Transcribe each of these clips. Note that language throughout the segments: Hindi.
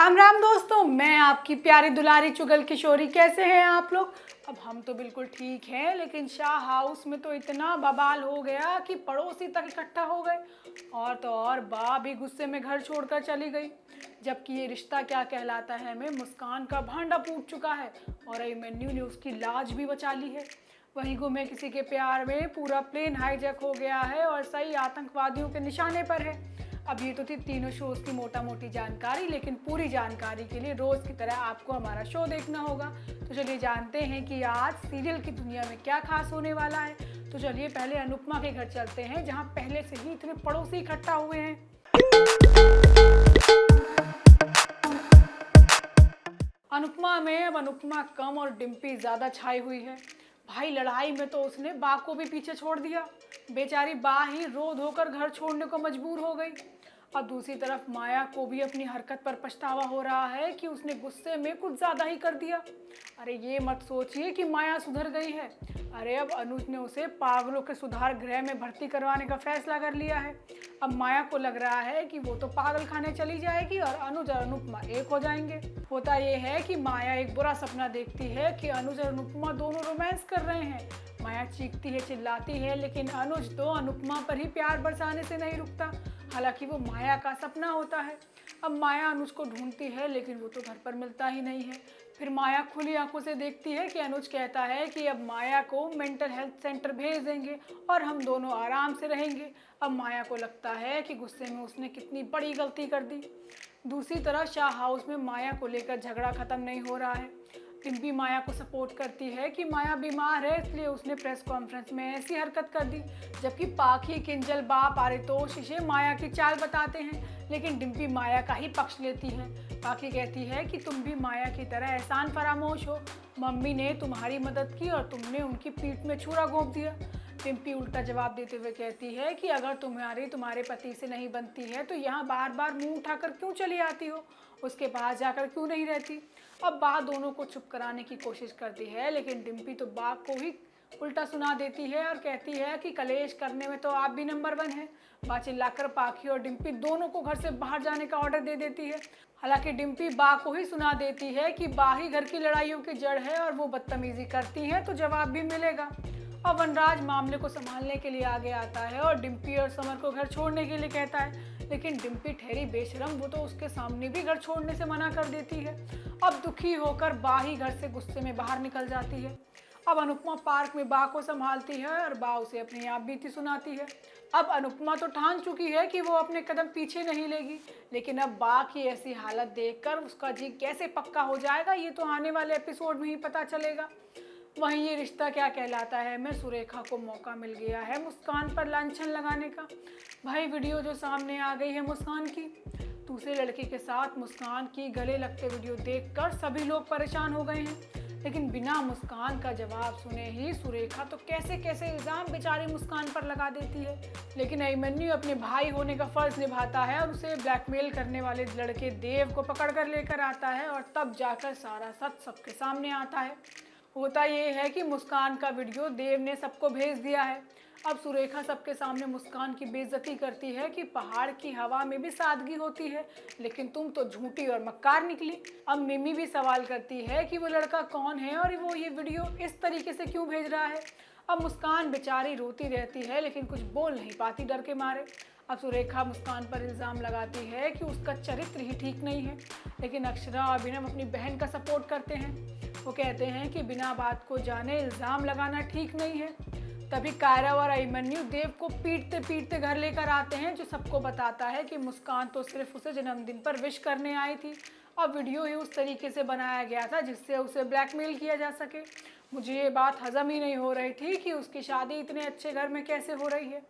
राम राम दोस्तों, मैं आपकी प्यारी दुलारी चुगल किशोरी। कैसे हैं आप लोग? अब हम तो बिल्कुल ठीक हैं, लेकिन शाह हाउस में तो इतना बवाल हो गया कि पड़ोसी तक इकट्ठा हो गए। और तो और बा भी गुस्से में घर छोड़कर चली गई। जबकि ये रिश्ता क्या कहलाता है में मुस्कान का भांडा फूट चुका है और अभिमन्यु ने उसकी लाज भी बचा ली है। वहीं गुमे किसी के प्यार में पूरा प्लेन हाईजैक हो गया है और सही आतंकवादियों के निशाने पर है। अब ये तो थी तीनों शोज की मोटा मोटी जानकारी, लेकिन पूरी जानकारी के लिए रोज की तरह आपको हमारा शो देखना होगा। तो चलिए जानते हैं कि आज सीरियल की दुनिया में क्या खास होने वाला है। तो चलिए पहले अनुपमा के घर चलते हैं, जहां पहले से ही इतने पड़ोसी इकट्ठा हुए हैं। अनुपमा में अब अनुपमा कम और डिम्पी ज्यादा छाई हुई है। भाई लड़ाई में तो उसने बा को भी पीछे छोड़ दिया। बेचारी बा ही रो धोकर घर छोड़ने को मजबूर हो गई। और दूसरी तरफ माया को भी अपनी हरकत पर पछतावा हो रहा है कि उसने गुस्से में कुछ ज्यादा ही कर दिया। अरे ये मत सोचिए कि माया सुधर गई है। अरे अब अनुज ने उसे पागलों के सुधार गृह में भर्ती करवाने का फैसला कर लिया है। अब माया को लग रहा है कि वो तो पागल खाने चली जाएगी और अनुज और अनुपमा एक हो जाएंगे। होता ये है कि माया एक बुरा सपना देखती है कि अनुज और अनुपमा दोनों रोमांस कर रहे हैं। माया चीखती है, चिल्लाती है, लेकिन अनुज तो अनुपमा पर ही प्यार बरसाने से नहीं रुकता। हालांकि वो माया का सपना होता है। अब माया अनुज को ढूंढती है, लेकिन वो तो घर पर मिलता ही नहीं है। फिर माया खुली आंखों से देखती है कि अनुज कहता है कि अब माया को मेंटल हेल्थ सेंटर भेज देंगे और हम दोनों आराम से रहेंगे। अब माया को लगता है कि गुस्से में उसने कितनी बड़ी गलती कर दी। दूसरी तरफ शाह हाउस में माया को लेकर झगड़ा खत्म नहीं हो रहा है। डिम्पी माया को सपोर्ट करती है कि माया बीमार है, इसलिए उसने प्रेस कॉन्फ्रेंस में ऐसी हरकत कर दी। जबकि पाखी, किंजल, बाप, आरितोष इसे माया की चाल बताते हैं, लेकिन डिम्पी माया का ही पक्ष लेती है। पाखी कहती है कि तुम भी माया की तरह एहसान फरामोश हो। मम्मी ने तुम्हारी मदद की और तुमने उनकी पीठ में छुरा घोंप दिया। डिम्पी उल्टा जवाब देते हुए कहती है कि अगर तुम्हारे पति से नहीं बनती है तो यहाँ बार बार मुंह उठाकर क्यों चली आती हो, उसके पास जाकर क्यों नहीं रहती। अब बा दोनों को चुप कराने की कोशिश करती है, लेकिन डिम्पी तो बा को ही उल्टा सुना देती है और कहती है कि कलेश करने में तो आप भी नंबर 1 है। बा चिल्लाकर पाखी और डिम्पी दोनों को घर से बाहर जाने का ऑर्डर दे देती है। हालांकि डिम्पी बा को ही सुना देती है कि बा ही घर की लड़ाइयों की जड़ है और वो बदतमीजी करती है तो जवाब भी मिलेगा। अब वनराज मामले को संभालने के लिए आगे आता है और डिम्पी और समर को घर छोड़ने के लिए कहता है, लेकिन डिम्पी ठहरी बेशरम, वो तो उसके सामने भी घर छोड़ने से मना कर देती है। अब दुखी होकर बा ही घर से गुस्से में बाहर निकल जाती है। अब अनुपमा पार्क में बा को संभालती है और बा उसे अपनी आप बीती सुनाती है। अब अनुपमा तो ठान चुकी है कि वो अपने कदम पीछे नहीं लेगी, लेकिन अब बा की ऐसी हालत देखकर उसका जी कैसे पक्का हो जाएगा ये तो आने वाले एपिसोड में ही पता चलेगा। वहीं ये रिश्ता क्या कहलाता है में सुरेखा को मौका मिल गया है मुस्कान पर लांछन लगाने का। भाई वीडियो जो सामने आ गई है मुस्कान की, दूसरे लड़के के साथ मुस्कान की गले लगते वीडियो देखकर सभी लोग परेशान हो गए हैं। लेकिन बिना मुस्कान का जवाब सुने ही सुरेखा तो कैसे कैसे इल्जाम बेचारी मुस्कान पर लगा देती है। लेकिन अभिमन्यु अपने भाई होने का फर्ज निभाता है और उसे ब्लैकमेल करने वाले लड़के देव को पकड़ कर लेकर आता है और तब जाकर सारा सच सबके सामने आता है। होता ये है कि मुस्कान का वीडियो देव ने सबको भेज दिया है। अब सुरेखा सबके सामने मुस्कान की बेइज्जती करती है कि पहाड़ की हवा में भी सादगी होती है, लेकिन तुम तो झूठी और मक्कार निकली। अब मिमी भी सवाल करती है कि वो लड़का कौन है और वो ये वीडियो इस तरीके से क्यों भेज रहा है। अब मुस्कान बेचारी रोती रहती है, लेकिन कुछ बोल नहीं पाती डर के मारे। अब सुरेखा मुस्कान पर इल्ज़ाम लगाती है कि उसका चरित्र ही ठीक नहीं है, लेकिन अक्षरा और अभिनव अपनी बहन का सपोर्ट करते हैं। वो कहते हैं कि बिना बात को जाने इल्ज़ाम लगाना ठीक नहीं है। तभी कायरा और अभिमन्यु देव को पीटते पीटते घर लेकर आते हैं, जो सबको बताता है कि मुस्कान तो सिर्फ उसे जन्मदिन पर विश करने आई थी और वीडियो ही उस तरीके से बनाया गया था जिससे उसे ब्लैकमेल किया जा सके। मुझे ये बात हजम ही नहीं हो रही थी कि उसकी शादी इतने अच्छे घर में कैसे हो रही है।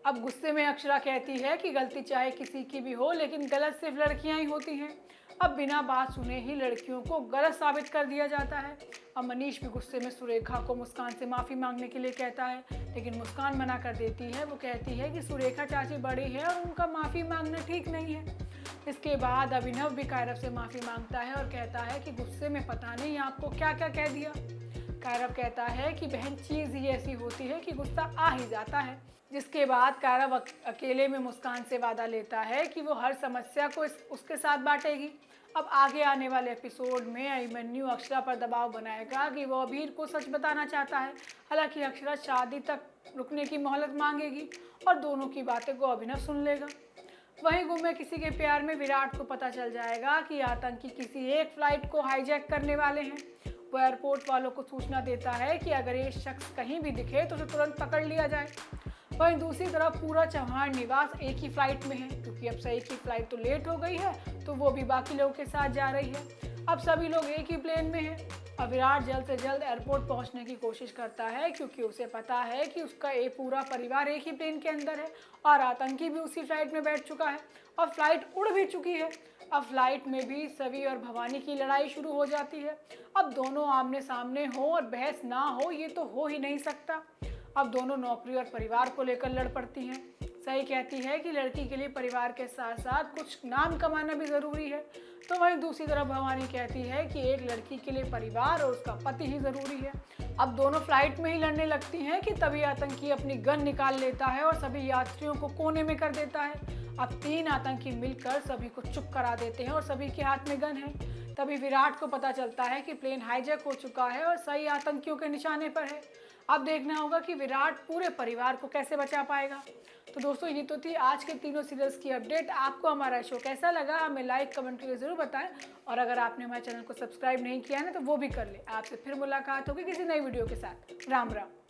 अब गुस्से में अक्षरा कहती है कि गलती चाहे किसी की भी हो, लेकिन गलत सिर्फ लड़कियां ही होती हैं। अब बिना बात सुने ही लड़कियों को गलत साबित कर दिया जाता है। अब मनीष भी गुस्से में सुरेखा को मुस्कान से माफ़ी मांगने के लिए कहता है, लेकिन मुस्कान मना कर देती है। वो कहती है कि सुरेखा चाची बड़ी है और उनका माफ़ी मांगना ठीक नहीं है। इसके बाद अभिनव भी कायरव से माफ़ी मांगता है और कहता है कि गुस्से में पता नहीं आपको क्या क्या कह दिया। कायरव कहता है कि बहन चीज़ ही ऐसी होती है कि गुस्सा आ ही जाता है। जिसके बाद कायरव अकेले में मुस्कान से वादा लेता है कि वो हर समस्या को उसके साथ बांटेगी। अब आगे आने वाले एपिसोड में अभिमन्यु अक्षरा पर दबाव बनाएगा कि वो अबीर को सच बताना चाहता है। हालांकि अक्षरा शादी तक रुकने की मोहलत मांगेगी और दोनों की बातें को अभिनव सुन लेगा। वहीं गुम्मे किसी के प्यार में विराट को पता चल जाएगा कि आतंकी किसी एक फ्लाइट को हाईजैक करने वाले हैं। वो एयरपोर्ट वालों को सूचना देता है कि अगर ये शख्स कहीं भी दिखे तो उसे तुरंत पकड़ लिया जाए। वहीं दूसरी तरफ पूरा चौहान निवास एक ही फ्लाइट में है, क्योंकि अब सही की फ्लाइट तो लेट हो गई है तो वो भी बाकी लोगों के साथ जा रही है। अब सभी लोग एक ही प्लेन में हैं। अब विराट जल्द से जल्द एयरपोर्ट पहुंचने की कोशिश करता है, क्योंकि उसे पता है कि उसका पूरा परिवार एक ही प्लेन के अंदर है और आतंकी भी उसी फ्लाइट में बैठ चुका है और फ्लाइट उड़ भी चुकी है। अब फ्लाइट में भी सवी और भवानी की लड़ाई शुरू हो जाती है। अब दोनों आमने सामने हो और बहस ना हो ये तो हो ही नहीं सकता। अब दोनों नौकरी और परिवार को लेकर लड़ पड़ती हैं। सही कहती है कि लड़की के लिए परिवार के साथ साथ कुछ नाम कमाना भी ज़रूरी है, तो वहीं दूसरी तरफ भवानी कहती है कि एक लड़की के लिए परिवार और उसका पति ही ज़रूरी है। अब दोनों फ्लाइट में ही लड़ने लगती हैं कि तभी आतंकी अपनी गन निकाल लेता है और सभी यात्रियों को कोने में कर देता है। अब 3 आतंकी मिलकर सभी को चुप करा देते हैं और सभी के हाथ में गन है। तभी विराट को पता चलता है कि प्लेन हाईजैक हो चुका है और सही आतंकियों के निशाने पर है। अब देखना होगा कि विराट पूरे परिवार को कैसे बचा पाएगा। तो दोस्तों ये तो थी आज के तीनों सीरियल्स की अपडेट। आपको हमारा शो कैसा लगा हमें लाइक कमेंट करके ज़रूर बताएं और अगर आपने हमारे चैनल को सब्सक्राइब नहीं किया है ना तो वो भी कर ले। आपसे फिर मुलाकात होगी किसी नई वीडियो के साथ। राम राम।